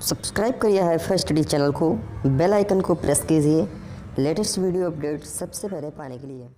Subscribe करिए HiFi Study channel को, bell icon को प्रेस कीजिए लेटेस्ट वीडियो अपडेट सबसे पहले पाने के लिए।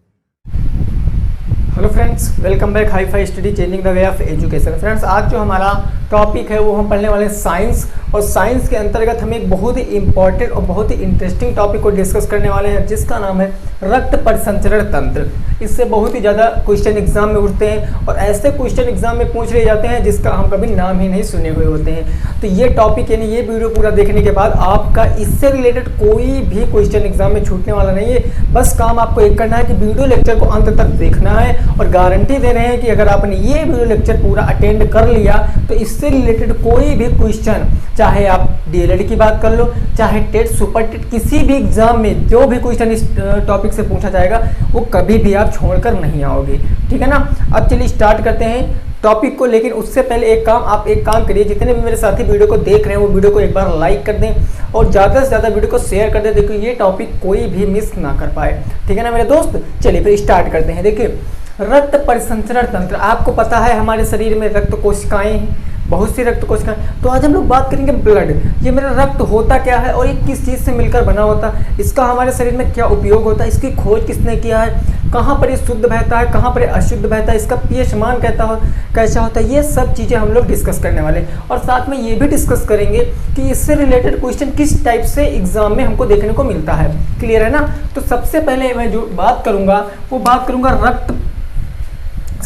Hello friends, welcome back HiFi Study changing the way of education. Friends, आज जो हमारा टॉपिक है वो हम पढ़ने वाले हैं साइंस, और साइंस के अंतर्गत हम एक बहुत ही इंपॉर्टेंट और बहुत ही इंटरेस्टिंग टॉपिक को डिस्कस करने वाले हैं, जिसका नाम है रक्त परिसंचरण तंत्र। इससे बहुत ही ज़्यादा क्वेश्चन एग्जाम में उठते हैं और ऐसे क्वेश्चन एग्जाम में पूछ लिए जाते हैं जिसका हम कभी नाम ही नहीं सुने हुए होते हैं। तो ये टॉपिक यानी ये वीडियो पूरा देखने के बाद आपका इससे रिलेटेड कोई भी क्वेश्चन एग्जाम में छूटने वाला नहीं है। बस काम आपको एक करना है कि वीडियो लेक्चर को अंत तक देखना है, और गारंटी दे रहे हैं कि अगर आपने ये वीडियो लेक्चर पूरा अटेंड कर लिया तो इससे रिलेटेड कोई भी क्वेश्चन, चाहे आप डीएलएड की बात कर लो, चाहे टेट सुपर टेट, किसी भी एग्जाम में जो भी क्वेश्चन इस टॉपिक से पूछा जाएगा वो कभी भी आप छोड़कर नहीं आओगे। ठीक है ना। अब चलिए स्टार्ट करते हैं टॉपिक को, लेकिन उससे पहले आप एक काम करिए, जितने भी मेरे साथी वीडियो को देख रहे हैं वो वीडियो को एक बार लाइक कर दें और ज़्यादा से ज़्यादा वीडियो को शेयर कर दें, देखिए ये टॉपिक कोई भी मिस ना कर पाए। ठीक है ना मेरे दोस्त। चलिए फिर स्टार्ट करते हैं। देखिए, रक्त परिसंचरण तंत्र, आपको पता है हमारे शरीर में रक्त कोशिकाएं हैं, बहुत सी रक्त कोशिकाएं। तो आज हम लोग बात करेंगे ब्लड। ये मेरा रक्त होता क्या है और ये किस चीज़ से मिलकर बना होता है, इसका हमारे शरीर में क्या उपयोग होता है, इसकी खोज किसने किया है, कहाँ पर ये शुद्ध बहता है, कहाँ पर ये अशुद्ध बहता है, इसका पीएच मान कैसा होता है, ये सब चीज़ें हम लोग डिस्कस करने वाले हैं। और साथ में ये भी डिस्कस करेंगे कि इससे रिलेटेड क्वेश्चन किस टाइप से एग्जाम में हमको देखने को मिलता है। क्लियर है ना। तो सबसे पहले मैं जो बात करूँगा वो बात करूँगा रक्त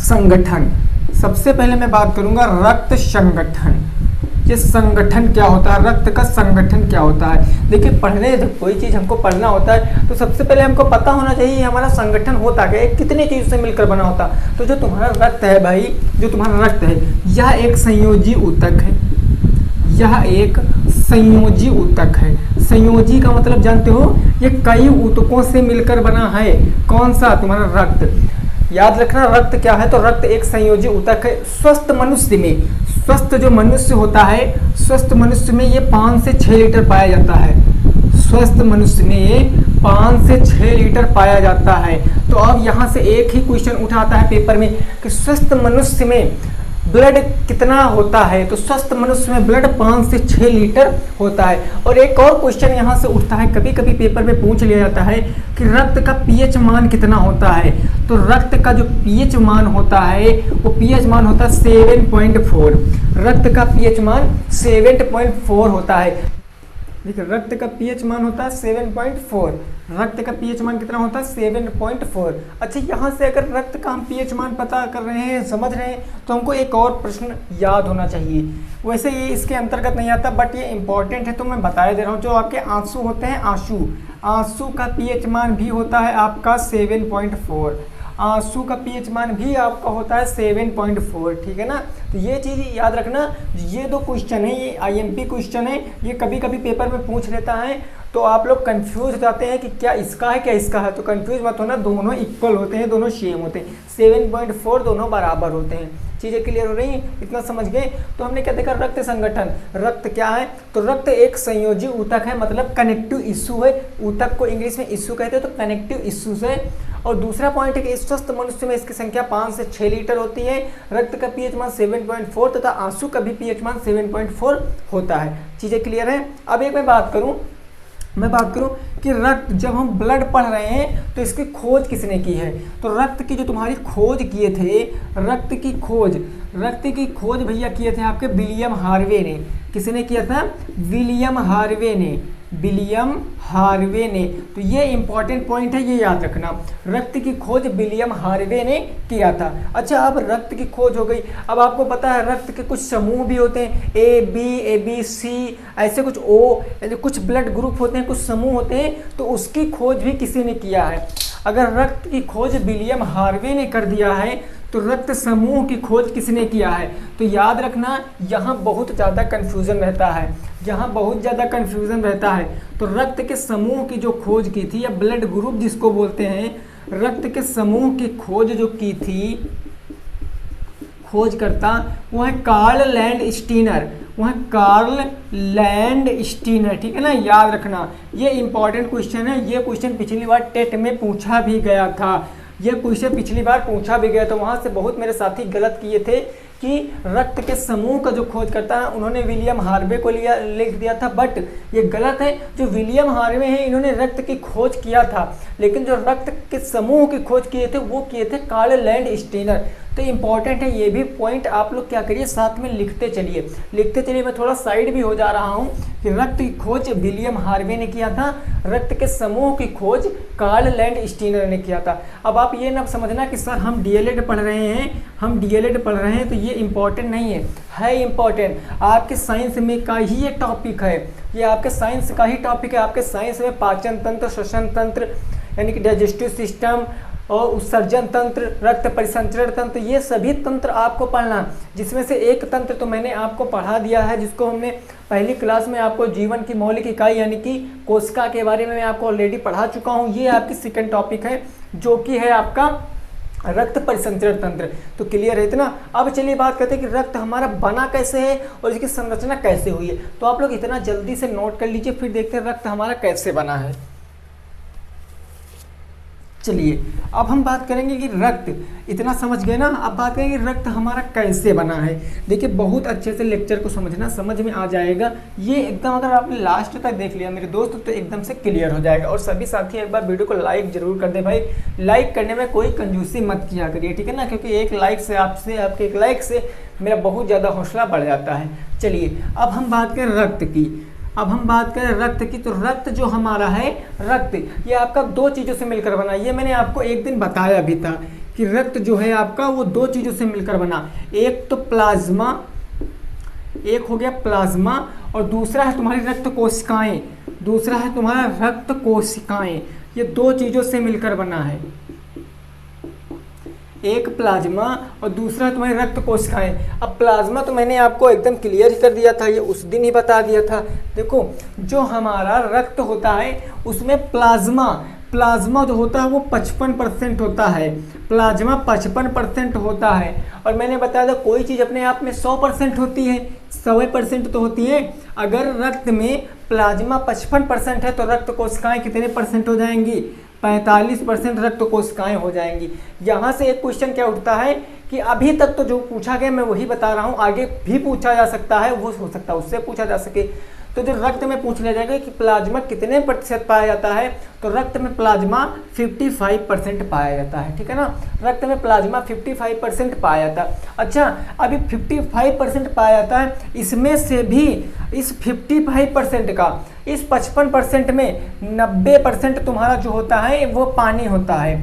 संगठन। सबसे पहले मैं बात करूंगा रक्त संगठन। ये संगठन क्या होता है, रक्त का संगठन क्या होता है। देखिए, पढ़ने जब कोई चीज़ हमको पढ़ना होता है तो सबसे पहले हमको पता होना चाहिए हमारा संगठन होता क्या है, कितने चीज़ से मिलकर बना होता। तो जो तुम्हारा रक्त है भाई, जो तुम्हारा रक्त है, यह एक संयोजी ऊतक है। यह एक संयोजी ऊतक है। संयोजी का मतलब जानते हो, ये कई ऊतकों से मिलकर बना है। कौन सा? तुम्हारा रक्त। याद रखना, रक्त क्या है, तो रक्त एक संयोजी ऊतक है। स्वस्थ मनुष्य में, स्वस्थ जो मनुष्य होता है, स्वस्थ मनुष्य में ये 5 से 6 लीटर पाया जाता है। स्वस्थ मनुष्य में 5 से 6 लीटर पाया जाता है। तो अब यहाँ से एक ही क्वेश्चन उठाता है पेपर में कि स्वस्थ मनुष्य में ब्लड कितना होता है, तो स्वस्थ मनुष्य में ब्लड 5 से 6 लीटर होता है। और एक और क्वेश्चन यहाँ से उठता है, कभी कभी पेपर में पूछ लिया जाता है कि रक्त का पीएच मान कितना होता है। तो रक्त का जो पीएच मान होता है वो पीएच मान होता है 7.4। रक्त का पीएच मान 7.4 होता है। देखिए, रक्त का पीएच मान होता है 7.4। रक्त का पीएच मान कितना होता है? 7.4। अच्छा, यहाँ से अगर रक्त का हम पीएच मान पता कर रहे हैं, समझ रहे हैं, तो हमको एक और प्रश्न याद होना चाहिए। वैसे ये इसके अंतर्गत नहीं आता, बट ये इंपॉर्टेंट है तो मैं बताया दे रहा हूँ। जो आपके आंसू होते हैं, आंसू का पीएच मान भी होता है आपका 7.4। आंसू का पीएच मान भी आपका होता है 7.4। ठीक है ना। तो ये चीज़ याद रखना। ये दो क्वेश्चन है, ये आईएमपी क्वेश्चन है, ये कभी कभी पेपर में पूछ लेता है, तो आप लोग कंफ्यूज हो जाते हैं कि क्या इसका है क्या इसका है। तो कंफ्यूज मत होना, दोनों इक्वल होते हैं, दोनों सेम होते हैं। 7.4 दोनों बराबर होते हैं। चीज़ें क्लियर हो रही हैं, इतना समझ गए। तो हमने क्या देखा, रक्त संगठन। रक्त क्या है, तो रक्त एक संयोजी ऊतक है, मतलब कनेक्टिव इश्यू है। ऊतक को इंग्लिश में इश्यू कहते हैं, तो कनेक्टिव इश्यूज है। और दूसरा पॉइंट है कि स्वस्थ मनुष्य में इसकी संख्या 5 से 6 लीटर होती है। रक्त का पीएच मान 7.4 तथा आंसू का भी पीएच मान 7.4 होता है। चीज़ें क्लियर है। अब एक मैं बात करूं कि रक्त, जब हम ब्लड पढ़ रहे हैं तो इसकी खोज किसने की है। तो रक्त की जो तुम्हारी खोज किए थे, रक्त की खोज भैया किए थे आपके विलियम हार्वे ने। किसने किया था? विलियम हार्वे ने। तो ये इंपॉर्टेंट पॉइंट है, ये याद रखना। रक्त की खोज विलियम हार्वे ने किया था। अच्छा, अब रक्त की खोज हो गई। अब आपको पता है रक्त के कुछ समूह भी होते हैं, ए बी सी, ऐसे कुछ ओ, कुछ ब्लड ग्रुप होते हैं, कुछ समूह होते हैं। तो उसकी खोज भी किसी ने किया है। अगर रक्त की खोज विलियम हार्वे ने कर दिया है तो रक्त समूह की खोज किसने किया है। तो याद रखना, यहाँ बहुत ज़्यादा कन्फ्यूज़न रहता है। तो रक्त के समूह की जो खोज की थी, या ब्लड ग्रुप जिसको बोलते हैं, रक्त के समूह की खोज जो की थी, खोजकर्ता वो है कार्ल लैंड स्टीनर। ठीक है ना, याद रखना। ये इंपॉर्टेंट क्वेश्चन है। ये क्वेश्चन पिछली बार टेट में पूछा भी गया था। ये क्वेश्चन पिछली बार पूछा भी गया था, वहाँ से बहुत मेरे साथी गलत किए थे कि रक्त के समूह का जो खोज करता है उन्होंने विलियम हार्वे को लिख दिया था, बट ये गलत है। जो विलियम हार्वे हैं इन्होंने रक्त की खोज किया था, लेकिन जो रक्त के समूह की खोज किए थे वो किए थे कार्ल लैंडस्टीनर। तो इंपॉर्टेंट है, ये भी पॉइंट आप लोग क्या करिए साथ में लिखते चलिए। मैं थोड़ा साइड भी हो जा रहा हूँ कि रक्त की खोज विलियम हार्वे ने किया था, रक्त के समूह की खोज कार्ल लैंडस्टीनर ने किया था। अब आप ये ना समझना कि सर हम डीएलएड पढ़ रहे हैं तो ये इंपॉर्टेंट नहीं है इंपॉर्टेंट। आपके साइंस में का ही ये टॉपिक है, ये आपके साइंस का ही टॉपिक है। आपके साइंस में पाचन तंत्र, श्वसन तंत्र यानी कि डाइजेस्टिव सिस्टम और उत्सर्जन तंत्र, रक्त परिसंचरण तंत्र, ये सभी तंत्र आपको पढ़ना, जिसमें से एक तंत्र तो मैंने आपको पढ़ा दिया है, जिसको हमने पहली क्लास में आपको जीवन की मौलिक इकाई यानी कि कोशिका के बारे में मैं आपको ऑलरेडी पढ़ा चुका हूँ। ये आपकी सेकंड टॉपिक है जो कि है आपका रक्त परिसंचरण तंत्र। तो क्लियर है इतना। अब चलिए बात करते हैं कि रक्त हमारा बना कैसे है और इसकी संरचना कैसे हुई है। तो आप लोग इतना जल्दी से नोट कर लीजिए, फिर देखते हैं रक्त हमारा कैसे बना है। चलिए अब हम बात करेंगे कि रक्त, इतना समझ गए ना, अब बात करेंगे रक्त हमारा कैसे बना है। देखिए बहुत अच्छे से लेक्चर को समझना, समझ में आ जाएगा ये एकदम। अगर आपने लास्ट तक देख लिया मेरे दोस्त तो एकदम से क्लियर हो जाएगा। और सभी साथी एक बार वीडियो को लाइक जरूर कर दे भाई, लाइक करने में कोई कंजूसी मत किया करिए, ठीक है ना, क्योंकि एक लाइक से आपके एक लाइक से मेरा बहुत ज़्यादा हौसला बढ़ जाता है। चलिए अब हम बात करें रक्त की, तो रक्त जो हमारा है, रक्त ये आपका दो चीज़ों से मिलकर बना। ये मैंने आपको एक दिन बताया भी था कि रक्त जो है आपका वो दो चीज़ों से मिलकर बना। एक तो प्लाज्मा, एक हो गया प्लाज्मा, और दूसरा है तुम्हारी रक्त कोशिकाएं, ये दो चीज़ों से मिलकर बना है। एक प्लाज्मा और दूसरा तुम्हारी रक्त कोशिकाएं। अब प्लाज्मा तो मैंने आपको एकदम क्लियर ही कर दिया था, ये उस दिन ही बता दिया था। देखो जो हमारा रक्त होता है उसमें प्लाज्मा जो होता है वो 55% होता है, प्लाज्मा 55% होता है। और मैंने बताया था कोई चीज़ अपने आप में 100% होती है, 100% तो होती है। अगर रक्त में प्लाज्मा 55% है तो रक्त कोशिकाएं कितने परसेंट हो जाएंगी? 45% रक्त कोशिकाएं हो जाएंगी। यहाँ से एक क्वेश्चन क्या उठता है कि अभी तक तो जो पूछा गया मैं वही बता रहा हूँ, आगे भी पूछा जा सकता है, वो हो सकता है उससे पूछा जा सके। तो जो रक्त में पूछ लिया जाएगा कि प्लाज्मा कितने प्रतिशत पाया जाता है, तो रक्त में प्लाज्मा 55% पाया जाता है, ठीक है ना। रक्त में प्लाज्मा 55% पाया जाता है। अच्छा अभी 55% पाया जाता है, इसमें से भी इस 55% का इस 55% में 90% तुम्हारा जो होता है वो पानी होता है।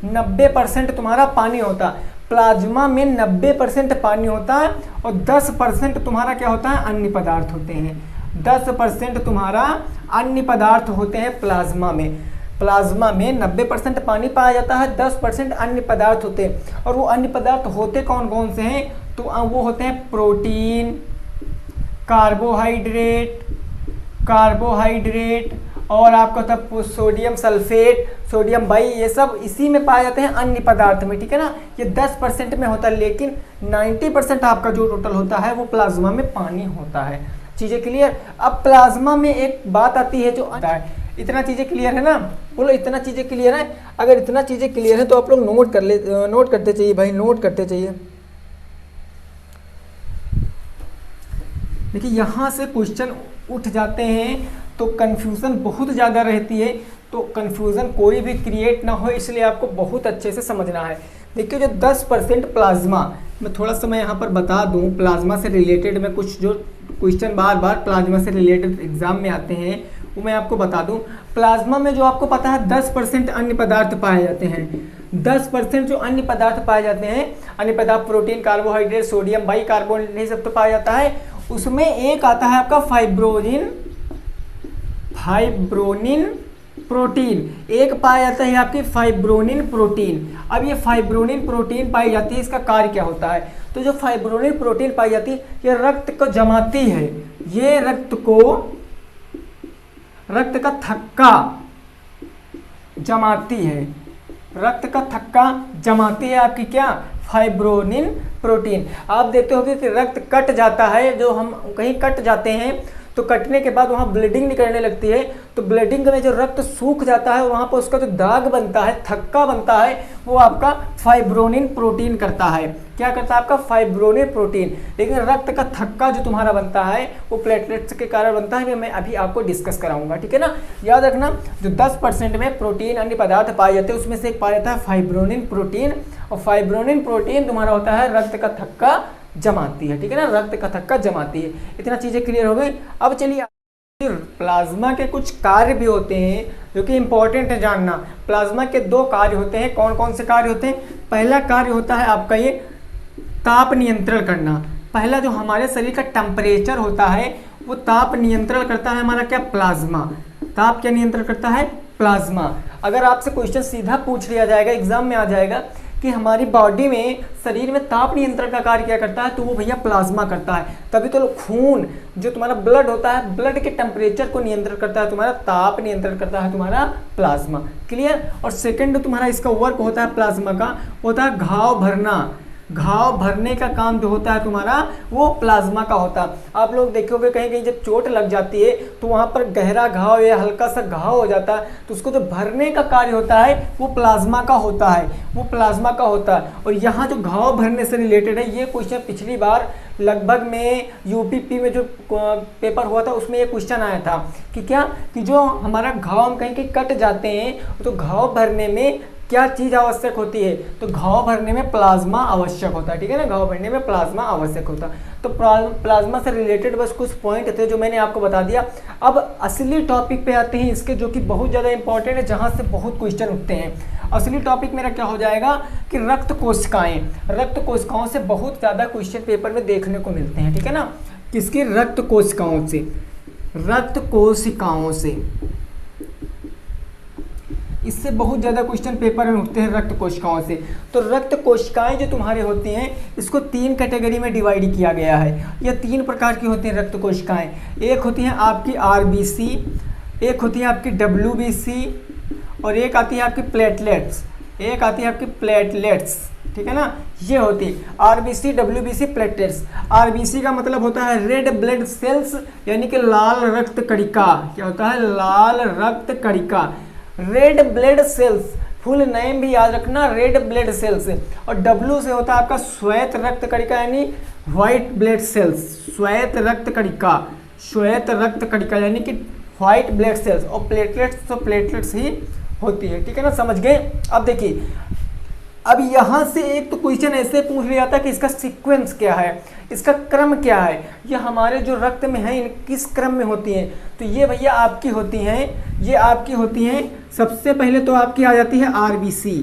90% तुम्हारा पानी होता है, प्लाज्मा में 90% पानी होता है, और 10% तुम्हारा क्या होता है? अन्य पदार्थ होते हैं। 10% तुम्हारा अन्य पदार्थ होते हैं प्लाज्मा में। प्लाज्मा में 90% पानी पाया जाता है, 10% अन्य पदार्थ होते हैं। और वो अन्य पदार्थ होते कौन कौन से हैं? तो वो होते हैं प्रोटीन, कार्बोहाइड्रेट और आपका होता सोडियम सल्फेट, सोडियम बाई, ये सब इसी में पाए जाते हैं अन्य पदार्थ में, ठीक है ना। ये 10% में होता है, लेकिन 90% आपका जो टोटल होता है वो प्लाज्मा में पानी होता है। चीज़ें क्लियर? अब प्लाज्मा में एक बात आती है जो आता है, इतना चीज़ें क्लियर है ना? बोलो इतना चीज़ें क्लियर है? अगर इतना चीज़ें क्लियर है तो आप लोग नोट करते चाहिए भाई, नोट करते चाहिए। देखिए यहाँ से क्वेश्चन उठ जाते हैं तो कंफ्यूजन बहुत ज़्यादा रहती है, तो कंफ्यूजन कोई भी क्रिएट ना हो इसलिए आपको बहुत अच्छे से समझना है। देखिए जो 10% प्लाज्मा, मैं थोड़ा सा मैं यहाँ पर बता दूँ, प्लाज्मा से रिलेटेड में कुछ जो क्वेश्चन बार प्लाज्मा से रिलेटेड एग्जाम में आते हैं वो मैं आपको बता दूं। प्लाज्मा में जो आपको पता है 10% अन्य पदार्थ पाए जाते हैं। 10% जो अन्य पदार्थ पाए जाते हैं, अन्य पदार्थ प्रोटीन, कार्बोहाइड्रेट, सोडियम बाइकार्बोनेट, ये सब तो पाया जाता है। उसमें एक आता है आपका फाइब्रोनिन प्रोटीन, एक पाया जाता है आपकी फाइब्रोनिन प्रोटीन। अब ये फाइब्रोनिन प्रोटीन पाई जाती है, इसका कार्य क्या होता है? तो जो फाइब्रोनिन प्रोटीन पाई जाती है ये रक्त को जमाती है, ये रक्त का थक्का जमाती है, रक्त का थक्का जमाती है आपकी क्या? फाइब्रोनिन प्रोटीन। आप देखते होंगे कि रक्त कट जाता है, जो हम कहीं कट जाते हैं तो कटने के बाद वहाँ ब्लीडिंग निकलने लगती है, तो ब्लीडिंग में जो रक्त सूख जाता है वहाँ पर उसका जो दाग बनता है, थक्का बनता है, वो आपका फाइब्रोनिन प्रोटीन करता है। क्या करता है आपका? फाइब्रोनिन प्रोटीन। लेकिन रक्त का थक्का जो तुम्हारा बनता है वो प्लेटलेट्स के कारण बनता है, मैं अभी आपको डिस्कस कराऊंगा, ठीक है ना। याद रखना, जो 10% में प्रोटीन अन्य पदार्थ पाए जाते हैं उसमें से एक पाया जाता है फाइब्रोनिन प्रोटीन, और फाइब्रोनिन प्रोटीन तुम्हारा होता है रक्त का थक्का जमाती है, ठीक है ना, रक्त का थक्का जमाती है। इतना चीज़ें क्लियर हो गई। अब चलिए, प्लाज्मा के कुछ कार्य भी होते हैं जो कि इंपॉर्टेंट है जानना। प्लाज्मा के 2 कार्य होते हैं। कौन कौन से कार्य होते हैं? पहला कार्य होता है आपका ये ताप नियंत्रण करना। पहला जो हमारे शरीर का टेम्परेचर होता है वो ताप नियंत्रण करता है हमारा क्या? प्लाज्मा। ताप क्या नियंत्रण करता है? प्लाज्मा। अगर आपसे क्वेश्चन सीधा पूछ लिया जाएगा, एग्जाम में आ जाएगा कि हमारी बॉडी में, शरीर में ताप नियंत्रण का कार्य क्या करता है, तो वो भैया प्लाज्मा करता है। तभी तो खून जो तुम्हारा ब्लड होता है, ब्लड के टेम्परेचर को नियंत्रण करता है तुम्हारा, ताप नियंत्रण करता है तुम्हारा प्लाज्मा। क्लियर। और सेकंड तुम्हारा इसका वर्क होता है प्लाज्मा का, होता है घाव भरना। घाव भरने का काम जो होता है तुम्हारा वो प्लाज्मा का होता है। आप लोग देखोगे कहीं कहीं जब चोट लग जाती है तो वहाँ पर गहरा घाव या हल्का सा घाव हो जाता है, तो उसको जो भरने का कार्य होता है वो प्लाज्मा का होता है, वो प्लाज्मा का होता है। और यहाँ जो घाव भरने से रिलेटेड है, ये क्वेश्चन पिछली बार लगभग में यूपीपी में जो पेपर हुआ था उसमें ये क्वेश्चन आया था कि क्या, कि जो हमारा घाव कहीं कहीं कट जाते हैं तो घाव भरने में क्या चीज़ आवश्यक होती है, तो घाव भरने में प्लाज्मा आवश्यक होता है, ठीक है ना, घाव भरने में प्लाज्मा आवश्यक होता है। तो प्लाज्मा से रिलेटेड बस कुछ पॉइंट थे जो मैंने आपको बता दिया। अब असली टॉपिक पे आते हैं इसके, जो कि बहुत ज़्यादा इंपॉर्टेंट है, जहाँ से बहुत क्वेश्चन उठते हैं। असली टॉपिक मेरा क्या हो जाएगा कि रक्त कोशिकाएं। रक्त कोशिकाओं से बहुत ज़्यादा क्वेश्चन पेपर में देखने को मिलते हैं, ठीक है ना। किसकी? रक्त कोशिकाओं से। रक्त कोशिकाओं से इससे बहुत ज़्यादा क्वेश्चन पेपर में उठते हैं रक्त कोशिकाओं से। तो रक्त कोशिकाएं जो तुम्हारे होती हैं इसको 3 कैटेगरी में डिवाइड किया गया है। ये 3 प्रकार की होती हैं रक्त कोशिकाएं। एक होती हैं आपकी आरबीसी, एक होती है आपकी डब्ल्यूबीसी, और एक आती है आपकी प्लेटलेट्स। एक आती है आपकी प्लेटलेट्स, ठीक है ना। ये होती है आरबीसी, डब्ल्यूबीसी, प्लेटलेट्स। आरबीसी का मतलब होता है रेड ब्लड सेल्स, यानी कि लाल रक्त कणिका। क्या होता है? लाल रक्त कणिका, red blood cells. Full name भी याद रखना, रेड ब्लड सेल्स। और डब्ल्यू से होता है आपका श्वेत रक्त कणिका, यानी व्हाइट ब्लड सेल्स। श्वेत रक्त कणिका, श्वेत रक्त कणिका यानी कि व्हाइट ब्लड सेल्स। और प्लेटलेट्स तो प्लेटलेट्स ही होती है, ठीक है ना, समझ गए। अब देखिए, अब यहाँ से एक तो क्वेश्चन ऐसे पूछ लिया था कि इसका सीक्वेंस क्या है, इसका क्रम क्या है, ये हमारे जो रक्त में है इन किस क्रम में होती हैं। तो ये भैया आपकी होती हैं, ये आपकी होती हैं। सबसे पहले तो आपकी आ जाती है आरबीसी।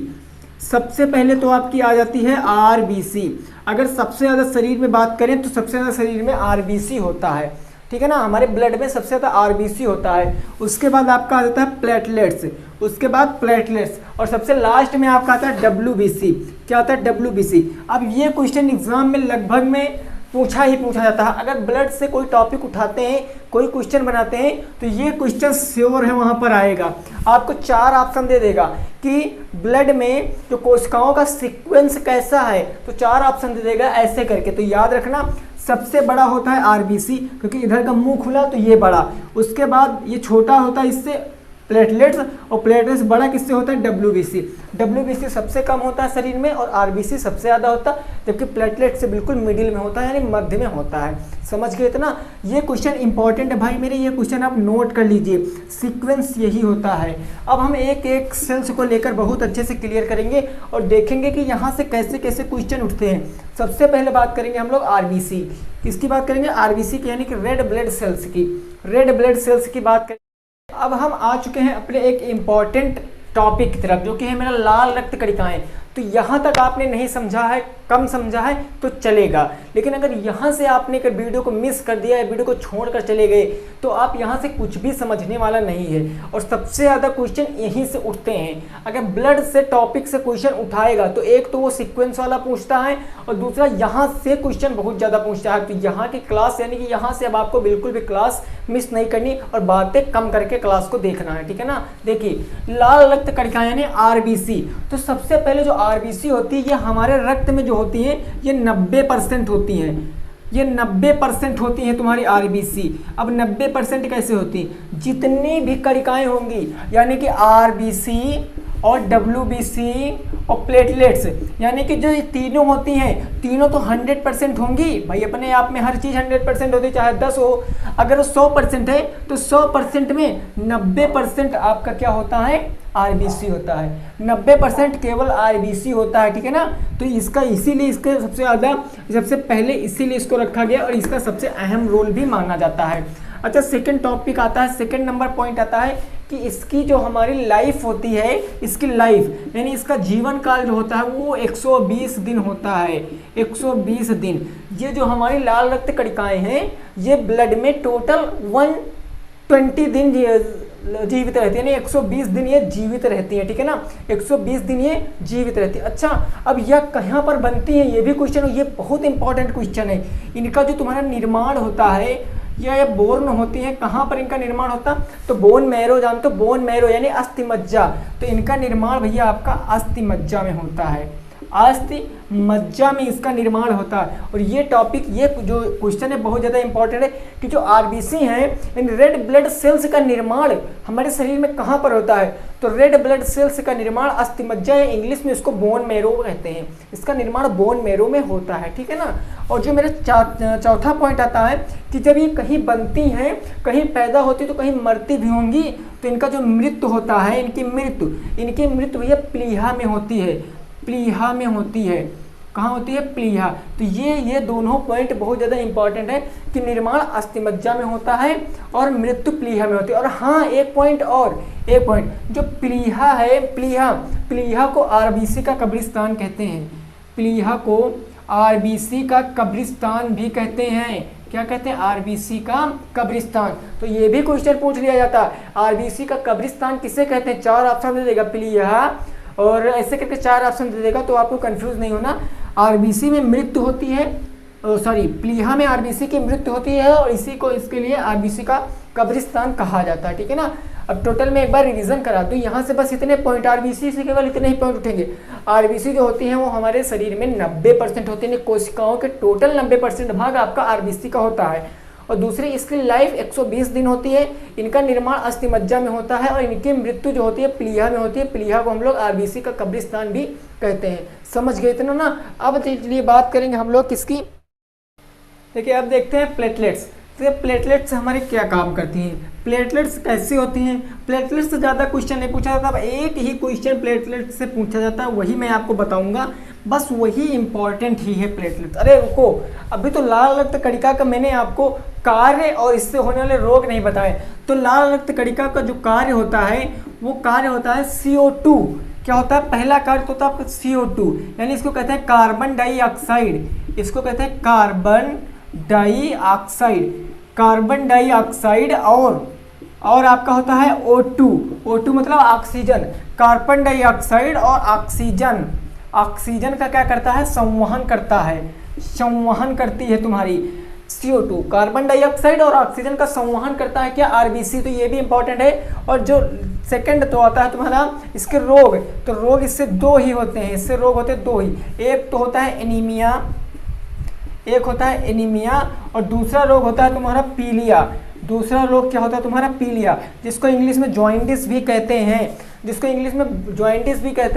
सबसे पहले तो आपकी आ जाती है आरबीसी। अगर सबसे ज़्यादा शरीर में बात करें तो सबसे ज़्यादा शरीर में आरबीसी होता है, ठीक है ना। हमारे ब्लड में सबसे ज़्यादा आरबीसी होता है। उसके बाद आपका आ जाता है प्लेटलेट्स, उसके बाद प्लेटलेट्स, और सबसे लास्ट में आपका आता है डब्ल्यूबीसी। क्या आता है? डब्ल्यूबीसी। अब ये क्वेश्चन एग्जाम में लगभग में पूछा जाता है। अगर ब्लड से कोई टॉपिक उठाते हैं, कोई क्वेश्चन बनाते हैं, तो ये क्वेश्चन श्योर है वहाँ पर आएगा। आपको 4 ऑप्शन दे देगा कि ब्लड में जो कोशिकाओं का सीक्वेंस कैसा है, तो 4 ऑप्शन दे देगा ऐसे करके। तो याद रखना, सबसे बड़ा होता है आरबीसी, क्योंकि इधर का मुंह खुला तो ये बड़ा। उसके बाद ये छोटा होता है इससे प्लेटलेट्स, और प्लेटलेट्स बड़ा किससे होता है? डब्ल्यूबीसी। डब्ल्यूबीसी सबसे कम होता है शरीर में और आरबीसी सबसे ज़्यादा होता है, जबकि प्लेटलेट से बिल्कुल मिडिल में होता है, यानी मध्य में होता है। समझ गए इतना? ये क्वेश्चन इंपॉर्टेंट है भाई मेरे, ये क्वेश्चन आप नोट कर लीजिए। सीक्वेंस यही होता है। अब हम एक एक सेल्स को लेकर बहुत अच्छे से क्लियर करेंगे और देखेंगे कि यहाँ से कैसे कैसे क्वेश्चन उठते हैं। सबसे पहले बात करेंगे हम लोग आरबीसी। किसकी बात करेंगे? आरबीसी की, यानी कि रेड ब्लड सेल्स की। रेड ब्लड सेल्स की बात करें। अब हम आ चुके हैं अपने एक इम्पॉर्टेंट टॉपिक की तरफ, जो कि है मेरा लाल रक्त कणिकाएं। तो यहाँ तक आपने नहीं समझा है, कम समझा है तो चलेगा, लेकिन अगर यहाँ से आपने अगर वीडियो को मिस कर दिया है, वीडियो को छोड़कर चले गए, तो आप यहाँ से कुछ भी समझने वाला नहीं है। और सबसे ज़्यादा क्वेश्चन यहीं से उठते हैं। अगर ब्लड से टॉपिक से क्वेश्चन उठाएगा तो एक तो वो सीक्वेंस वाला पूछता है, और दूसरा यहाँ से क्वेश्चन बहुत ज़्यादा पूछता है। तो यहाँ की क्लास, यानी कि यहाँ से अब आपको बिल्कुल भी क्लास मिस नहीं करनी और बातें कम करके क्लास को देखना है, ठीक है ना। देखिए, लाल रक्त कणिकाएं यानी आरबीसी। तो सबसे पहले जो आरबीसी होती है, ये हमारे रक्त में जो होती है ये 90% होती हैं। ये 90% होती हैं तुम्हारी आरबीसी। अब 90% कैसे होती, जितनी भी कणिकाएं होंगी यानी कि आरबीसी और डब्ल्यूबीसी और प्लेटलेट्स, यानी कि जो ये तीनों होती हैं तीनों तो 100% होंगी भाई। अपने आप में हर चीज़ 100% होती है, चाहे 10 हो। अगर वो 100% है तो 100% में 90% आपका क्या होता है, आरबीसी होता है। 90% केवल आरबीसी होता है, ठीक है ना। तो इसका इसीलिए इसके सबसे पहले इसीलिए इसको रखा गया और इसका सबसे अहम रोल भी माना जाता है। अच्छा, सेकंड टॉपिक आता है, सेकंड नंबर पॉइंट आता है कि इसकी जो हमारी लाइफ होती है, इसकी लाइफ यानी इसका जीवन काल जो होता है वो 120 दिन होता है। 120 दिन। ये जो हमारी लाल रक्त कणिकाएं हैं ये ब्लड में टोटल 120 दिन जीवित रहती है, यानी 120 दिन ये जीवित रहती है, ठीक है ना। 120 दिन ये जीवित रहती है। अच्छा, अब यह कहाँ पर बनती है, ये भी क्वेश्चन, ये बहुत इंपॉर्टेंट क्वेश्चन है। इनका जो तुम्हारा निर्माण होता है ये बोर्न होती है, कहाँ पर इनका निर्माण होता, तो बोन मैरो, जानते हो बोन मैरो यानी अस्थि मज्जा। तो इनका निर्माण भैया आपका अस्थि मज्जा में होता है, अस्थि मज्जा में इसका निर्माण होता है। और ये टॉपिक, ये जो क्वेश्चन है बहुत ज़्यादा इंपॉर्टेंट है कि जो आरबीसी हैं इन रेड ब्लड सेल्स का निर्माण हमारे शरीर में कहाँ पर होता है, तो रेड ब्लड सेल्स का निर्माण अस्थि मज्जा है, इंग्लिश में इसको बोन मैरो कहते हैं। इसका निर्माण बोन मैरो में होता है, ठीक है ना। और जो मेरा चौथा पॉइंट आता है कि जब ये कहीं बनती हैं, कहीं पैदा होती तो कहीं मरती भी होंगी, तो इनका जो मृत्यु होता है, इनकी मृत्यु भैया प्लीहा में होती है, प्लीहा में होती है। कहाँ होती है, प्लीहा। तो ये दोनों पॉइंट बहुत ज़्यादा इंपॉर्टेंट है कि निर्माण अस्थि मज्जा में होता है और मृत्यु प्लीहा में होती है। और हाँ, एक पॉइंट जो प्लीहा है, प्लीहा को आरबीसी का कब्रिस्तान कहते हैं। प्लीहा को आरबीसी का कब्रिस्तान भी कहते हैं। क्या कहते हैं, आरबीसी का कब्रिस्तान। तो ये भी क्वेश्चन पूछ लिया जाता है, आरबीसी का कब्रिस्तान किसे कहते हैं। 4 ऑप्शन दे देगा, प्लीहा और ऐसे करके 4 ऑप्शन दे देगा, तो आपको कंफ्यूज नहीं होना। आरबीसी में मृत्यु होती है, प्लीहा में आरबीसी की मृत्यु होती है और इसके लिए आरबीसी का कब्रिस्तान कहा जाता है, ठीक है ना। अब टोटल में एक बार रिवीजन करा दूं, यहाँ से बस इतने पॉइंट, आरबीसी से केवल इतने ही पॉइंट उठेंगे। आरबीसी जो होती हैं वो हमारे शरीर में 90% होती है, कोशिकाओं के टोटल 90% भाग आपका आरबीसी का होता है। और दूसरी, इसकी लाइफ 120 दिन होती है, इनका निर्माण अस्थि मज्जा में होता है और इनकी मृत्यु जो होती है प्लीहा में होती है। प्लीहा को हम लोग आरबीसी का कब्रिस्तान भी कहते हैं। समझ गए इतना ना। अब चलिए बात करेंगे हम लोग किसकी, देखिए अब देखते हैं प्लेटलेट्स। तो प्लेटलेट्स हमारे क्या काम करती हैं, प्लेटलेट्स कैसी होती हैं। प्लेटलेट्स से ज़्यादा क्वेश्चन नहीं पूछा जाता, अब एक ही क्वेश्चन प्लेटलेट्स से पूछा जाता है, वही मैं आपको बताऊंगा, बस वही इंपॉर्टेंट ही है प्लेटलेट्स। अरे रुको, अभी तो लाल रक्त कणिका का मैंने आपको कार्य और इससे होने वाले रोग नहीं बताए। तो लाल रक्त कणिका का जो कार्य होता है वो कार्य होता है CO2। क्या होता है, पहला कार्य तो होता है CO2, यानी इसको कहते हैं कार्बन डाइऑक्साइड। इसको कहते हैं कार्बन डाइऑक्साइड और आपका होता है O2 मतलब ऑक्सीजन। कार्बन डाइऑक्साइड और ऑक्सीजन का क्या करता है, संवहन करती है तुम्हारी CO2। कार्बन डाइऑक्साइड और ऑक्सीजन का संवहन करता है क्या, आरबीसी। तो ये भी इंपॉर्टेंट है। और जो सेकंड तो आता है तुम्हारा इसके रोग, तो रोग इससे 2 ही होते हैं, इससे रोग होते हैं 2 ही। एक तो होता है एनीमिया, और दूसरा रोग होता है तुम्हारा पीलिया। दूसरा रोग क्या होता है तुम्हारा, पीलिया, जिसको इंग्लिश में जॉइंटिस भी कहते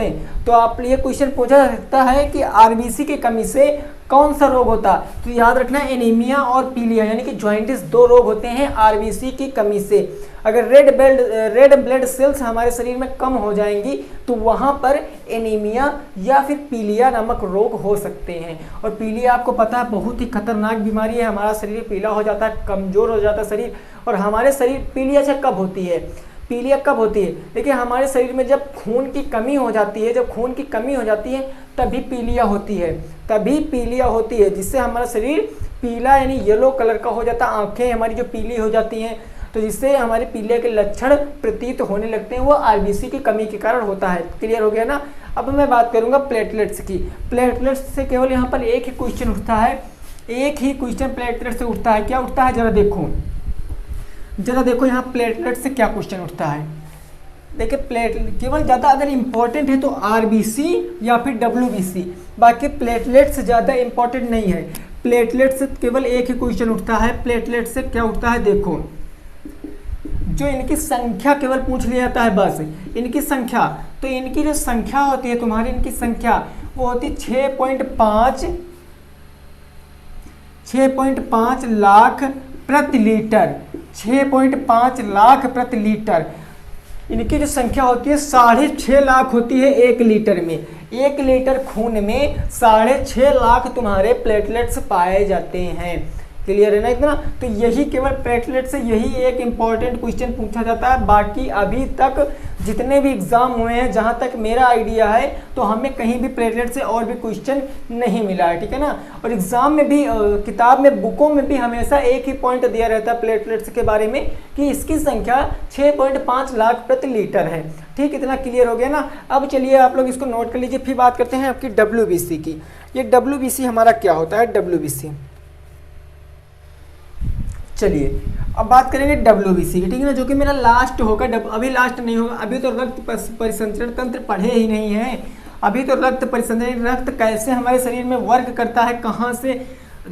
हैं। तो आप ये क्वेश्चन पूछा जा सकता है कि आरबीसी की कमी से कौन सा रोग होता है, तो याद रखना एनीमिया और पीलिया, यानी कि जॉइंटिस 2 रोग होते हैं आरबीसी की कमी से। अगर रेड ब्लड सेल्स हमारे शरीर में कम हो जाएंगी तो वहाँ पर एनीमिया या फिर पीलिया नामक रोग हो सकते हैं। और पीलिया आपको पता है बहुत ही खतरनाक बीमारी है, हमारा शरीर पीला हो जाता है, कमज़ोर हो जाता है शरीर। और हमारे शरीर पीलिया कब होती है, देखिए हमारे शरीर में जब खून की कमी हो जाती है, तभी पीलिया होती है, जिससे हमारा शरीर पीला यानी येलो कलर का हो जाता है, आंखें हमारी जो पीली हो जाती हैं, तो जिससे हमारे पीलिया के लक्षण प्रतीत होने लगते हैं, वो आरबीसी की कमी के कारण होता है। क्लियर हो गया ना। अब मैं बात करूंगा प्लेटलेट्स की। प्लेटलेट्स से केवल यहाँ पर एक ही क्वेश्चन उठता है, प्लेटलेट से उठता है। क्या उठता है, जरा देखो यहाँ प्लेटलेट से क्या क्वेश्चन उठता है। देखिए केवल ज़्यादा अगर इम्पोर्टेंट है तो आरबीसी या फिर डब्ल्यूबीसी, बाकी प्लेटलेट्स ज़्यादा इम्पोर्टेंट नहीं है। प्लेटलेट से केवल एक ही क्वेश्चन उठता है। प्लेटलेट से क्या उठता है, देखो जो इनकी संख्या केवल पूछ लिया जाता है, बस इनकी संख्या। तो इनकी जो संख्या होती है तुम्हारी, इनकी संख्या वो होती 6.5 लाख प्रति लीटर। 6.5 लाख प्रति लीटर इनकी जो संख्या होती है। 6.5 लाख होती है 1 लीटर में। 1 लीटर खून में 6.5 लाख तुम्हारे प्लेटलेट्स पाए जाते हैं। क्लियर है ना इतना? तो यही केवल प्लेटलेट से यही एक इम्पॉर्टेंट क्वेश्चन पूछा जाता है। बाकी अभी तक जितने भी एग्जाम हुए हैं, जहाँ तक मेरा आइडिया है, तो हमें कहीं भी प्लेटलेट से और भी क्वेश्चन नहीं मिला है, ठीक है ना। और एग्जाम में भी किताब में, बुकों में भी हमेशा एक ही पॉइंट दिया रहता है प्लेटलेट्स के बारे में कि इसकी संख्या 6.5 लाख प्रति लीटर है। ठीक, इतना क्लियर हो गया ना। अब चलिए आप लोग इसको नोट कर लीजिए। फिर बात करते हैं आपकी WBC की। ये WBC हमारा क्या होता है, WBC। चलिए अब बात करेंगे WBC की, ठीक है ना, जो कि मेरा लास्ट होगा। अभी लास्ट नहीं होगा, अभी तो रक्त परिसंचरण तंत्र पढ़े ही नहीं है। अभी तो रक्त परिसंचरण, रक्त कैसे हमारे शरीर में वर्क करता है, कहाँ से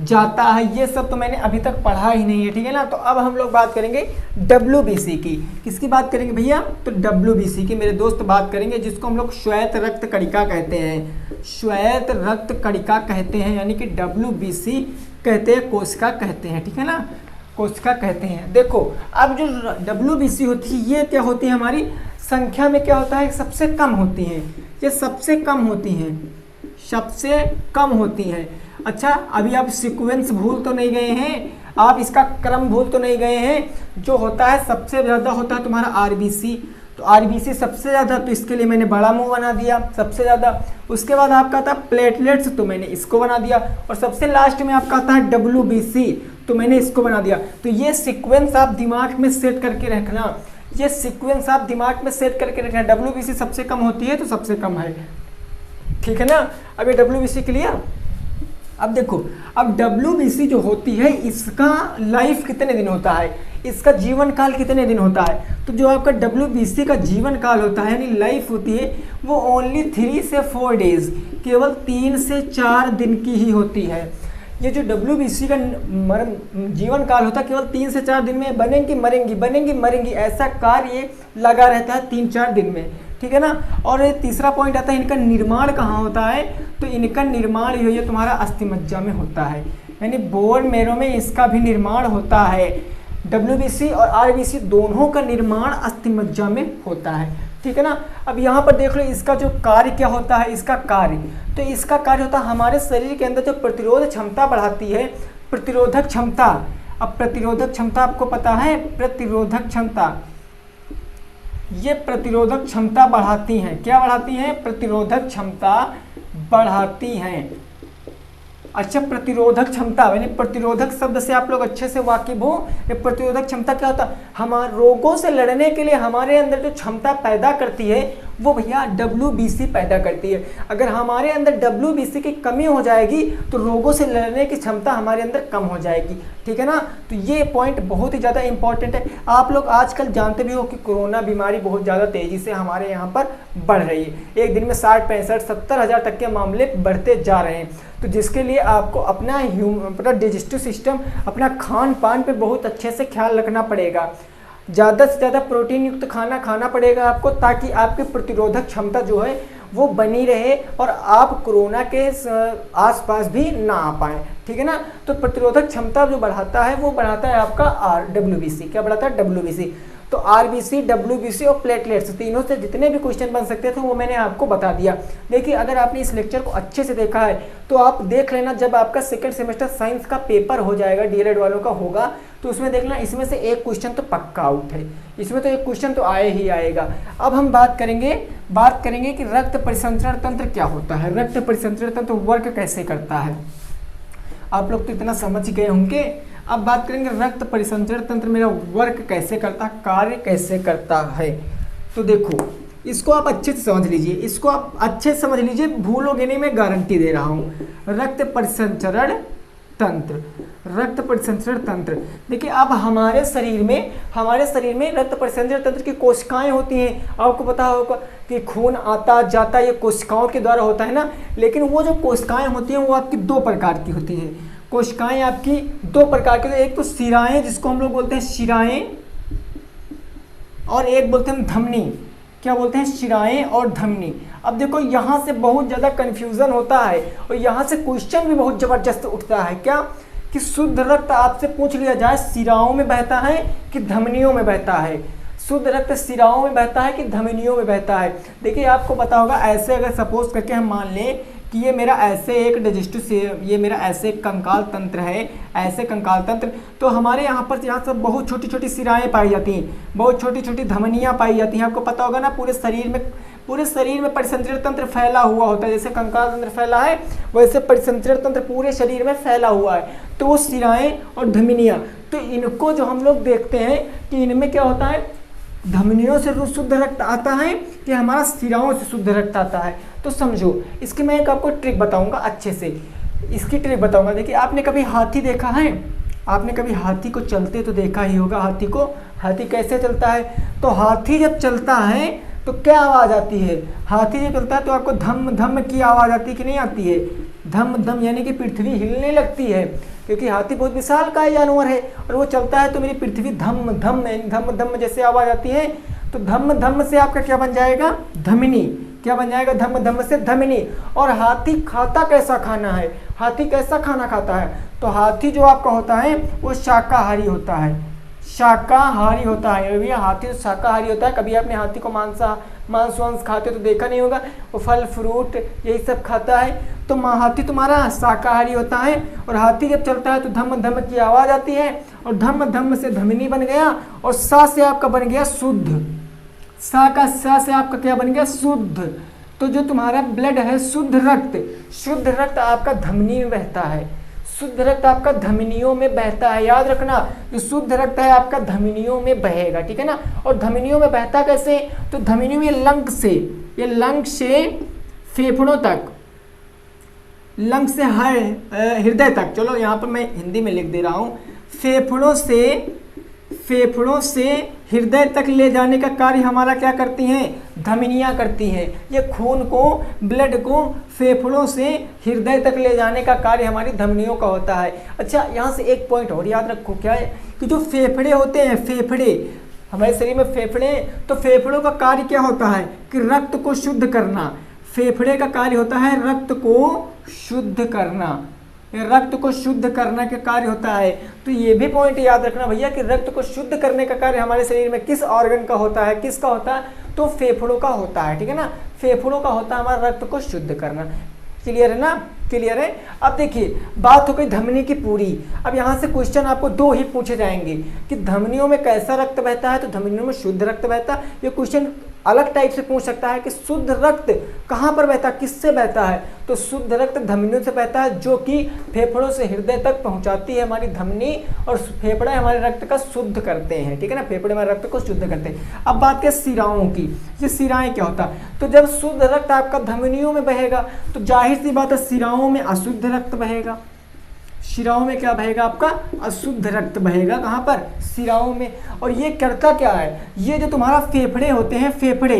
जाता है, ये सब तो मैंने अभी तक पढ़ा ही नहीं है, ठीक है ना। तो अब हम लोग बात करेंगे WBC की। किसकी बात करेंगे भैया, तो WBC की मेरे दोस्त बात करेंगे, जिसको हम लोग श्वेत रक्त कणिका कहते हैं। श्वेत रक्त कणिका कहते हैं, यानी कि WBC कहते हैं, कोशिका कहते हैं, ठीक है ना, कोशिका कहते हैं। देखो अब जो WBC होती है, ये क्या होती है, हमारी संख्या में क्या होता है, सबसे कम होती हैं। ये सबसे कम होती हैं, सबसे कम होती हैं। अच्छा, अभी आप सीक्वेंस भूल तो नहीं गए हैं, आप इसका क्रम भूल तो नहीं गए हैं। जो होता है सबसे ज़्यादा होता है तुम्हारा RBC। तो RBC सबसे ज़्यादा, तो इसके लिए मैंने बड़ा मुंह बना दिया, सबसे ज़्यादा। उसके बाद आपका था प्लेटलेट्स, तो मैंने इसको बना दिया। और सबसे लास्ट में आपका आता है WBC, तो मैंने इसको बना दिया। तो ये सीक्वेंस आप दिमाग में सेट करके रखना, ये सीक्वेंस आप दिमाग में सेट करके रखना। WBC सबसे कम होती है, तो सबसे कम है, ठीक है ना। अब ये WBC क्लियर। अब देखो, अब WBC जो होती है, इसका लाइफ कितने दिन होता है, इसका जीवन काल कितने दिन होता है। तो जो आपका WBC का जीवन काल होता है, यानी लाइफ होती है, वो ओनली 3 से 4 डेज, केवल 3 से 4 दिन की ही होती है। ये जो WBC का जीवन काल होता है, केवल 3 से 4 दिन में बनेंगी मरेंगी, बनेंगी मरेंगी, ऐसा कार्य लगा रहता है 3-4 दिन में, ठीक है ना। और ये तीसरा पॉइंट आता है, इनका निर्माण कहाँ होता है, तो इनका निर्माण जो है तुम्हारा अस्थिमज्जा में होता है, यानी बोन मैरो में इसका भी निर्माण होता है। WBC और RBC दोनों का निर्माण अस्थिमज्जा में होता है, ठीक है ना। अब यहाँ पर देख लो, इसका जो कार्य क्या होता है, इसका कार्य, तो इसका कार्य होता है हमारे शरीर के अंदर जो प्रतिरोध क्षमता बढ़ाती है, प्रतिरोधक क्षमता। अब प्रतिरोधक क्षमता आपको पता है, प्रतिरोधक क्षमता, ये प्रतिरोधक क्षमता बढ़ाती हैं। क्या बढ़ाती हैं, प्रतिरोधक क्षमता बढ़ाती हैं। अच्छा, प्रतिरोधक क्षमता, यानी प्रतिरोधक शब्द से आप लोग अच्छे से वाकिफ हो। ये प्रतिरोधक क्षमता क्या होता है, हमारे रोगों से लड़ने के लिए हमारे अंदर जो क्षमता पैदा करती है, वो भैया WBC पैदा करती है। अगर हमारे अंदर WBC की कमी हो जाएगी, तो रोगों से लड़ने की क्षमता हमारे अंदर कम हो जाएगी, ठीक है ना। तो ये पॉइंट बहुत ही ज़्यादा इंपॉर्टेंट है। आप लोग आजकल जानते भी हो कि कोरोना बीमारी बहुत ज़्यादा तेज़ी से हमारे यहाँ पर बढ़ रही है। एक दिन में 60, 65, 70 हज़ार तक के मामले बढ़ते जा रहे हैं। तो जिसके लिए आपको अपना डाइजेस्टिव सिस्टम, अपना खान पान पे बहुत अच्छे से ख्याल रखना पड़ेगा। ज़्यादा से ज़्यादा प्रोटीन युक्त खाना खाना पड़ेगा आपको, ताकि आपकी प्रतिरोधक क्षमता जो है वो बनी रहे और आप कोरोना के आसपास भी ना आ पाएँ, ठीक है ना। तो प्रतिरोधक क्षमता जो बढ़ाता है, वो बढ़ाता है आपका WBC। क्या बढ़ाता है, WBC। तो RBC, WBC और प्लेटलेट्स, तीनों से जितने भी क्वेश्चन बन सकते थे वो मैंने आपको बता दिया। देखिए, अगर आपने इस लेक्चर को अच्छे से देखा है, तो आप देख लेना, जब आपका सेकंड सेमेस्टर साइंस का पेपर हो जाएगा, DLED वालों का होगा, तो उसमें देखना, इसमें से एक क्वेश्चन तो पक्का आउट है, इसमें तो एक क्वेश्चन तो आए ही आएगा। अब हम बात करेंगे कि रक्त परिसंचरण तंत्र क्या होता है, रक्त परिसंचरण तंत्र वर्क कैसे करता है। आप लोग तो इतना समझ गए होंगे। अब बात करेंगे रक्त परिसंचरण तंत्र मेरा वर्क कैसे करता है, कार्य कैसे करता है। तो देखो, इसको आप अच्छे से समझ लीजिए, इसको आप अच्छे से समझ लीजिए, भूलोगे नहीं, मैं गारंटी दे रहा हूँ। रक्त परिसंचरण तंत्र, रक्त परिसंचरण तंत्र। देखिए, अब हमारे शरीर में रक्त परिसंचरण तंत्र की कोशिकाएं होती हैं। आपको पता होगा कि खून आता जाता ये कोशिकाओं के द्वारा होता है ना। लेकिन वो जो कोशिकाएं होती हैं, वो आपकी 2 प्रकार की होती हैं। कोशिकाएं आपकी दो प्रकार की, तो एक तो शिराएं जिसको हम लोग बोलते हैं शिराएं, और एक बोलते हैं धमनी। क्या बोलते हैं? शिराएं और धमनी। अब देखो यहाँ से बहुत ज़्यादा कन्फ्यूज़न होता है और यहाँ से क्वेश्चन भी बहुत ज़बरदस्त उठता है। क्या कि शुद्ध रक्त आपसे पूछ लिया जाए शिराओं में बहता है कि धमनियों में बहता है, शुद्ध रक्त शिराओं में बहता है कि धमनियों में बहता है। देखिए आपको पता होगा, ऐसे अगर सपोज करके हम मान लें कि ये मेरा ऐसे एक डाइजेस्टिव से, ये मेरा ऐसे एक कंकाल तंत्र है, ऐसे कंकाल तंत्र, तो हमारे यहाँ पर यहाँ सब बहुत छोटी छोटी शिराएं पाई जाती हैं, बहुत छोटी छोटी धमनियाँ पाई जाती हैं। आपको पता होगा ना, पूरे शरीर में परिसंचरण तंत्र फैला हुआ होता है। जैसे कंकाल तंत्र फैला है वैसे परिसंचरण तंत्र पूरे शरीर में फैला हुआ है। तो वो शिराएं और धमनियाँ, तो इनको जो हम लोग देखते हैं कि इनमें क्या होता है, धमनियों से शुद्ध रक्त आता है कि हमारा शिराओं से शुद्ध रक्त आता है। तो समझो, इसकी मैं एक आपको ट्रिक बताऊंगा, अच्छे से इसकी ट्रिक बताऊंगा। देखिए आपने कभी हाथी देखा है? आपने कभी हाथी को चलते तो देखा ही होगा। हाथी कैसे चलता है? तो हाथी जब चलता है तो क्या आवाज़ आती है? हाथी जब चलता है तो आपको धम धम की आवाज़ आती है कि नहीं आती है? धम धम यानी कि पृथ्वी हिलने लगती है, क्योंकि हाथी बहुत विशालकाय जानवर है और वो चलता है तो मेरी पृथ्वी धम धम धम धम जैसे आवाज़ आती है। तो धम धम से आपका क्या बन जाएगा? धमनी। क्या बन जाएगा? धम धम से धमनी। और हाथी खाता कैसा खाना है? हाथी कैसा खाना खाता है? तो हाथी जो आपका होता है वो शाकाहारी होता है, शाकाहारी होता है। भैया हाथी तो शाकाहारी होता है। कभी आपने हाथी को मांस वांस खाते तो देखा नहीं होगा, वो फल फ्रूट यही सब खाता है। तो हाथी तुम्हारा शाकाहारी होता है और हाथी जब चलता है तो धम धम की आवाज़ आती है और धम धम से धमनी बन गया और सा से आपका बन गया शुद्ध। सा से आपका क्या बन गया? शुद्ध। तो जो तुम्हारा ब्लड है, शुद्ध रक्त आपका धमनी में बहता है, शुद्ध रक्त आपका धमनियों में बहता है। याद रखना, जो शुद्ध रक्त है आपका धमनियों में बहेगा, ठीक है ना। और धमनियों में बहता कैसे? तो धमनियों में लंग से फेफड़ों तक, लंग से हृदय तक, चलो यहाँ पर मैं हिंदी में लिख दे रहा हूँ, फेफड़ों से हृदय तक ले जाने का कार्य हमारा क्या करती हैं? धमनियाँ करती हैं। ये खून को, ब्लड को फेफड़ों से हृदय तक ले जाने का कार्य हमारी धमनियों का होता है। अच्छा, यहाँ से एक पॉइंट और याद रखो, क्या है कि जो फेफड़े होते हैं, फेफड़े हमारे शरीर में फेफड़े, तो फेफड़ों का कार्य क्या होता है कि रक्त को शुद्ध करना। फेफड़े का कार्य होता है रक्त को शुद्ध करना, रक्त को शुद्ध करने का कार्य होता है। तो ये भी पॉइंट याद रखना भैया कि रक्त को शुद्ध करने का कार्य हमारे शरीर में किस ऑर्गन का होता है? किसका होता है? तो फेफड़ों का होता है, ठीक है ना। फेफड़ों का होता है हमारा रक्त को शुद्ध करना। क्लियर है ना? क्लियर है। अब देखिए, बात हो गई धमनी की पूरी। अब यहाँ से क्वेश्चन आपको दो ही पूछे जाएंगे कि धमनियों में कैसा रक्त बहता है? तो धमनियों में शुद्ध रक्त बहता है। ये क्वेश्चन अलग टाइप से पूछ सकता है कि शुद्ध रक्त कहाँ पर बहता है, किससे बहता है? तो शुद्ध रक्त धमनियों से बहता है, जो कि फेफड़ों से हृदय तक पहुँचाती है हमारी धमनी, और फेफड़े हमारे रक्त का शुद्ध करते हैं, ठीक है ना। फेफड़े हमारे रक्त को शुद्ध करते हैं। अब बात करें शिराओं की, ये शिराएं क्या होता है? तो जब शुद्ध रक्त आपका धमनियों में बहेगा तो जाहिर सी बात है शिराओं में अशुद्ध रक्त बहेगा। शिराओं में क्या बहेगा? आपका अशुद्ध रक्त बहेगा। कहाँ पर? शिराओं में। और ये करता क्या है? ये जो तुम्हारा फेफड़े होते हैं, फेफड़े,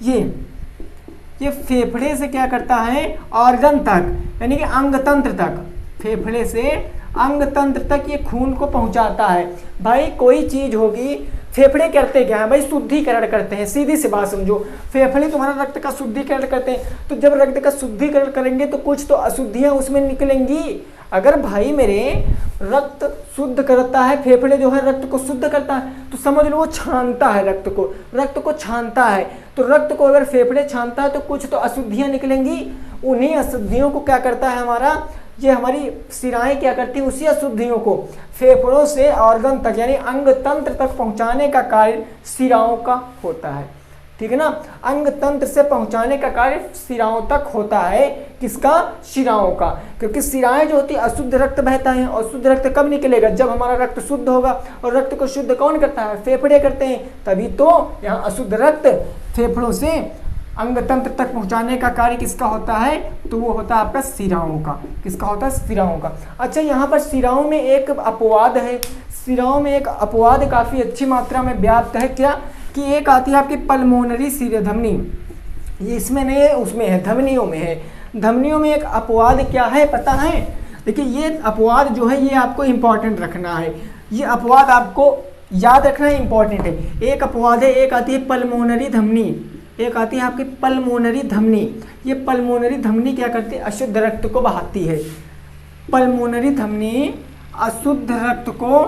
ये फेफड़े से क्या करता है? ऑर्गन तक, यानी कि अंग तंत्र तक, फेफड़े से अंग तंत्र तक ये खून को पहुंचाता है। भाई कोई चीज होगी, फेफड़े करते क्या है भाई? शुद्धिकरण करते हैं। सीधी सी बात समझो, फेफड़े तुम्हारा रक्त का शुद्धिकरण करते हैं। तो जब रक्त का शुद्धिकरण करेंगे तो कुछ तो अशुद्धियां उसमें निकलेंगी। अगर भाई मेरे रक्त शुद्ध करता है, फेफड़े जो है रक्त को शुद्ध करता है, तो समझ लो वो छानता है रक्त को छानता है। तो रक्त को अगर फेफड़े छानता है तो कुछ तो अशुद्धियां निकलेंगी। उन्हीं अशुद्धियों को क्या करता है हमारा, ये हमारी शिराएं क्या करती है? उसी अशुद्धियों को फेफड़ों से ऑर्गन तक, यानी अंग तंत्र तक पहुंचाने का कार्य शिराओं का होता है, ठीक है ना। अंग तंत्र से पहुंचाने का कार्य शिराओं तक होता है। किसका? शिराओं का। क्योंकि शिराएं जो होती है अशुद्ध रक्त बहता है, और शुद्ध रक्त कब निकलेगा? जब हमारा रक्त शुद्ध होगा। और रक्त को शुद्ध कौन करता है? फेफड़े करते हैं। तभी तो यहाँ अशुद्ध रक्त फेफड़ों से अंग तंत्र तक पहुंचाने का कार्य किसका होता है? तो वो होता है आपका शिराओं का। किसका होता है? शिराओं का। अच्छा, यहाँ पर शिराओं में एक अपवाद है। शिराओं में एक अपवाद काफ़ी अच्छी मात्रा में व्याप्त है। क्या कि एक आती है आपकी पल्मोनरी धमनी, ये इसमें नहीं है, उसमें है, धमनियों में है। धमनियों में एक अपवाद क्या है पता है? देखिए ये अपवाद जो है ये आपको इंपॉर्टेंट रखना है, ये अपवाद आपको याद रखना इंपॉर्टेंट है। एक अपवाद है, एक आती है पल्मोनरी धमनी, एक आती है आपकी पल्मोनरी धमनी। ये पल्मोनरी धमनी क्या करती है, अशुद्ध रक्त को बहाती है। पल्मोनरी धमनी अशुद्ध रक्त को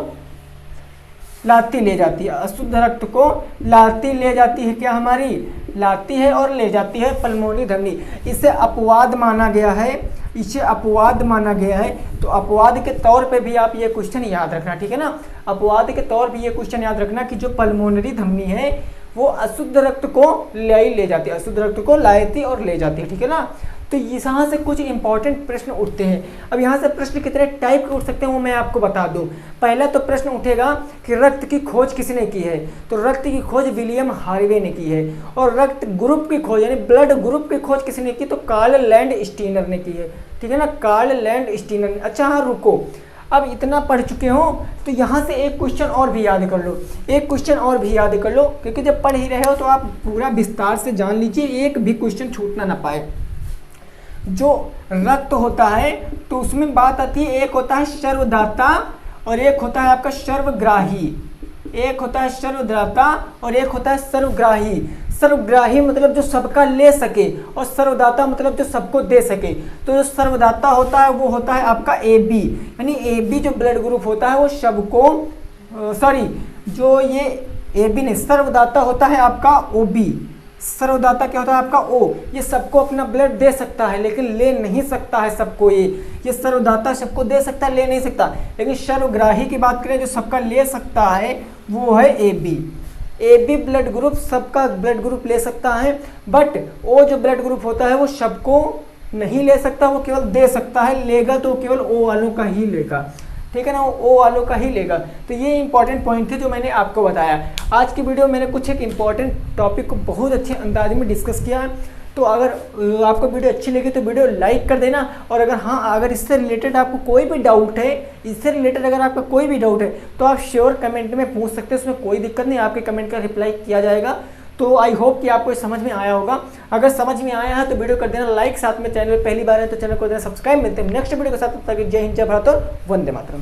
लाती ले जाती है, अशुद्ध रक्त को लाती ले जाती है, क्या हमारी लाती है और ले जाती है पल्मोनरी धमनी। इसे अपवाद माना गया है, इसे अपवाद माना गया है। तो अपवाद के तौर पे भी आप ये क्वेश्चन याद रखना, ठीक है ना। अपवाद के तौर पे ये क्वेश्चन याद रखना कि जो पल्मोनरी धमनी है वो अशुद्ध रक्त को ले जाती है, अशुद्ध रक्त को लाती और ले जाती है, ठीक है ना। तो यहाँ से कुछ इंपॉर्टेंट प्रश्न उठते हैं। अब यहाँ से प्रश्न कितने टाइप के उठ सकते हैं वो मैं आपको बता दूं। पहला तो प्रश्न उठेगा कि रक्त की खोज किसने की है, तो रक्त की खोज विलियम हार्वे ने की है। और रक्त ग्रुप की खोज यानी ब्लड ग्रुप की खोज किसने की, तो कार्ल लैंडस्टीनर ने की है, ठीक है ना, कार्ल लैंडस्टीनर ने। अच्छा हाँ रुको, अब इतना पढ़ चुके हो तो यहाँ से एक क्वेश्चन और भी याद कर लो, एक क्वेश्चन और भी याद कर लो, क्योंकि जब पढ़ ही रहे हो तो आप पूरा विस्तार से जान लीजिए, एक भी क्वेश्चन छूटना ना पाए। जो रक्त होता है तो उसमें बात आती है, एक होता है सर्वदाता और एक होता है आपका सर्वग्राही। एक होता है सर्वदाता और एक होता है सर्वग्राही। सर्वग्राही मतलब जो सबका ले सके और सर्वदाता मतलब जो सबको दे सके। तो जो सर्वदाता होता है वो होता है आपका AB, यानी AB जो ब्लड ग्रुप होता है वो सबको जो ये AB नहीं, सर्वदाता होता है आपका OB। सर्वदाता क्या होता है आपका O, ये सबको अपना ब्लड दे सकता है लेकिन ले नहीं सकता है सबको। ये सर्वदाता सबको दे सकता है, ले नहीं सकता। लेकिन सर्वग्राही की बात करें जो सबका ले सकता है वो है AB। AB ब्लड ग्रुप सबका ब्लड ग्रुप ले सकता है, बट O जो ब्लड ग्रुप होता है वो सबको नहीं ले सकता, वो केवल दे सकता है। लेगा तो केवल O वालों का ही लेगा, ठीक है ना, वो O वालों का ही लेगा। तो ये इंपॉर्टेंट पॉइंट थे जो मैंने आपको बताया। आज की वीडियो मैंने कुछ एक इंपॉर्टेंट टॉपिक को बहुत अच्छे अंदाज में डिस्कस किया है। तो अगर आपको वीडियो अच्छी लगी तो वीडियो लाइक कर देना। और अगर इससे रिलेटेड आपको कोई भी डाउट है, इससे रिलेटेड अगर आपका कोई भी डाउट है तो आप श्योर कमेंट में पूछ सकते हैं, उसमें कोई दिक्कत नहीं, आपके कमेंट का रिप्लाई किया जाएगा। तो आई होप कि आपको समझ में आया होगा। अगर समझ में आया है तो वीडियो कर देना लाइक, साथ में चैनल पहली बार है तो चैनल को देना सब्सक्राइब। मिलते हैं नेक्स्ट वीडियो के साथ, तब तक जय हिंद, जय भारत और वंदे मातरम।